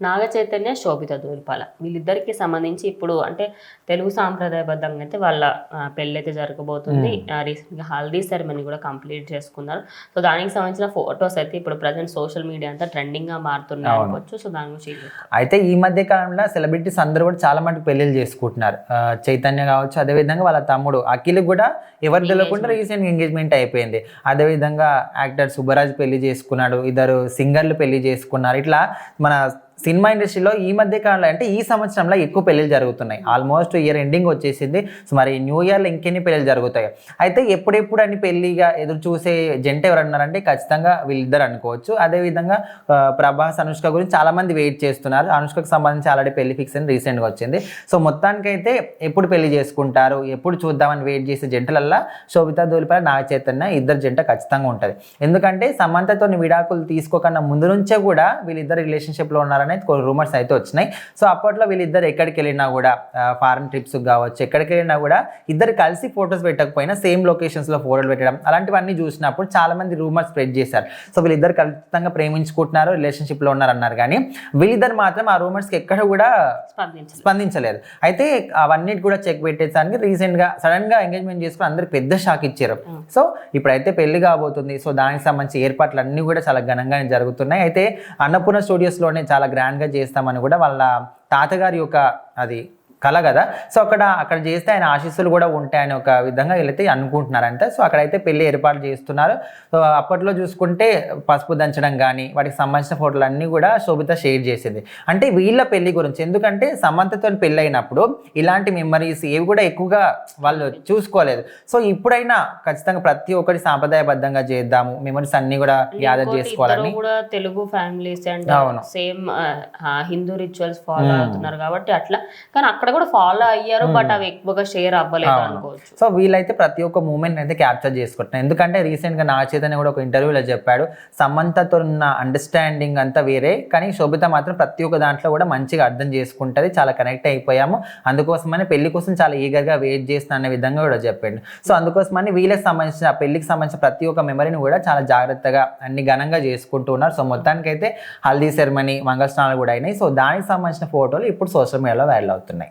నాగ చైతన్య, శోభిత ధూళిపాల వీళ్ళిద్దరికి సంబంధించి ఇప్పుడు అంటే తెలుగు సాంప్రదాయబద్ధంగా అయితే వాళ్ళ పెళ్ళి అయితే జరగబోతుంది. రీసెంట్గా హల్దీ సెరమనీ కూడా కంప్లీట్ చేసుకున్నారు. సో దానికి సంబంధించిన ఫొటోస్ అయితే ఇప్పుడు ప్రజెంట్ సోషల్ మీడియా అంతా ట్రెండింగ్ గా మారుతున్నాయి అనుకోవచ్చు. సో దాని గురించి అయితే ఈ మధ్య కాలంలో సెలబ్రిటీస్ అందరూ కూడా చాలా మటుకు పెళ్లిళ్ళు చేసుకుంటున్నారు. చైతన్య కావచ్చు, అదేవిధంగా వాళ్ళ తమ్ముడు అఖిల్ కూడా ఎవరు తెలియకుండా రీసెంట్ ఎంగేజ్మెంట్ అయిపోయింది. అదేవిధంగా యాక్టర్ సుబ్బరాజ్ పెళ్లి చేసుకున్నాడు, ఇద్దరు సింగర్లు పెళ్లి చేసుకున్నారు. ఇట్లా మన సినిమా ఇండస్ట్రీలో ఈ మధ్య కాలంలో అంటే ఈ సంవత్సరంలో ఎక్కువ పెళ్ళిళ్ళు జరుగుతున్నాయి. ఆల్మోస్ట్ ఇయర్ ఎండింగ్ వచ్చేసింది. సో మరి న్యూ ఇయర్లో ఇంకెన్ని పెళ్ళిళ్ళు జరుగుతాయి. అయితే ఎప్పుడెప్పుడు అని పెళ్ళిగా ఎదురు చూసే జంట ఎవరన్నారంటే ఖచ్చితంగా వీళ్ళిద్దరు అనుకోవచ్చు. అదేవిధంగా ప్రభాస్, అనుష్క గురించి చాలామంది వెయిట్ చేస్తున్నారు. అనుష్కకు సంబంధించి ఆల్రెడీ పెళ్లి ఫిక్స్ అని రీసెంట్గా వచ్చింది. సో మొత్తానికైతే ఎప్పుడు పెళ్లి చేసుకుంటారు, ఎప్పుడు చూద్దామని వెయిట్ చేసే జంటలల్లో శోభిత ధూళిపాల, నాగ చైతన్య ఇద్దరు జంట ఖచ్చితంగా ఉంటుంది. ఎందుకంటే సమంతతో విడాకులు తీసుకోకుండా ముందు నుంచే కూడా వీళ్ళిద్దరు రిలేషన్షిప్లో ఉన్నారని కొన్ని రూమర్స్ అయితే వచ్చినాయి. సో అప్పట్లో వీళ్ళిద్దరు ఎక్కడికి వెళ్ళినా కూడా ఫారెన్ ట్రిప్స్ కావచ్చు, ఎక్కడికి వెళ్ళినా కూడా ఇద్దరు కలిసి ఫొటోస్ పెట్టకపోయినా సేమ్ లొకేషన్స్లో ఫోటోలు పెట్టడం అలాంటివన్నీ చూసినప్పుడు చాలా మంది రూమర్స్ స్ప్రెడ్ చేశారు. సో వీళ్ళిద్దరు ఖచ్చితంగా ప్రేమించుకుంటున్నారు, రిలేషన్షిప్లో ఉన్నారన్నారు. కానీ వీళ్ళిద్దరు మాత్రం ఆ రూమర్స్కి ఎక్కడ కూడా స్పందించలేదు. అయితే అవన్నిటి కూడా చెక్ పెట్టేసానికి రీసెంట్గా సడన్గా ఎంగేజ్మెంట్ చేసుకుని అందరికి పెద్ద షాక్ ఇచ్చారు. సో ఇప్పుడైతే పెళ్లి కాబోతుంది. సో దానికి సంబంధించి ఏర్పాట్లు అన్నీ కూడా చాలా ఘనంగానే జరుగుతున్నాయి. అయితే అన్నపూర్ణ స్టూడియోస్లోనే చాలా గ్రాండ్గా చేస్తామని కూడా వాళ్ళ తాతగారి యొక్క అది కళ కదా. సో అక్కడ చేస్తే ఆయన ఆశీస్సులు కూడా ఉంటాయని ఒక విధంగా వీళ్ళైతే అనుకుంటున్నారంటే. సో అక్కడైతే పెళ్లి ఏర్పాట్లు చేస్తున్నారు. సో అప్పట్లో చూసుకుంటే పసుపు దంచడం కానీ వాటికి సంబంధించిన ఫోటోలు అన్నీ కూడా శోభిత షేర్ చేసింది. అంటే వీళ్ళ పెళ్లి గురించి, ఎందుకంటే సమంతతో పెళ్ళి అయినప్పుడు ఇలాంటి మెమరీస్ ఏవి కూడా ఎక్కువగా వాళ్ళు చూసుకోలేదు. సో ఇప్పుడైనా ఖచ్చితంగా ప్రతి ఒక్కటి సాంప్రదాయబద్ధంగా చేద్దాము, మెమరీస్ అన్ని కూడా గ్యాదర్ చేసుకోవాలని. Telugu families and same Hindu rituals follow అవుతున్నారు కాబట్టి అట్లా, కానీ అక్కడ కూడా ఫాలో అయ్యారు, బట్ అవి ఎక్కువగా షేర్ అవ్వలేదు అనుకోవచ్చు. సో వీళ్ళైతే ప్రతి ఒక్క మూమెంట్ అయితే క్యాప్చర్ చేసుకుంటున్నారు. ఎందుకంటే రీసెంట్ గా నాగ చైతన్య కూడా ఒక ఇంటర్వ్యూలో చెప్పాడు, సమంతతో ఉన్న అండర్స్టాండింగ్ అంతా వేరే, కానీ శోభిత మాత్రం ప్రతి ఒక్క దాంట్లో కూడా మంచిగా అర్థం చేసుకుంటుంది, చాలా కనెక్ట్ అయిపోయాము, అందుకోసమని పెళ్లి కోసం చాలా ఈగర్గా వెయిట్ చేస్తున్నా అనే విధంగా కూడా చెప్పాడు. సో అందుకోసమని వీళ్ళకి సంబంధించిన పెళ్లికి సంబంధించిన ప్రతి ఒక్క మెమరీని కూడా చాలా జాగ్రత్తగా అన్ని ఘనంగా చేసుకుంటూ ఉన్నారు. సో మొత్తానికైతే హల్దీ సెరమనీ, మంగళ స్నానాలు కూడా అయినాయి. సో దానికి సంబంధించిన ఫోటోలు ఇప్పుడు సోషల్ మీడియాలో వైరల్ అవుతున్నాయి.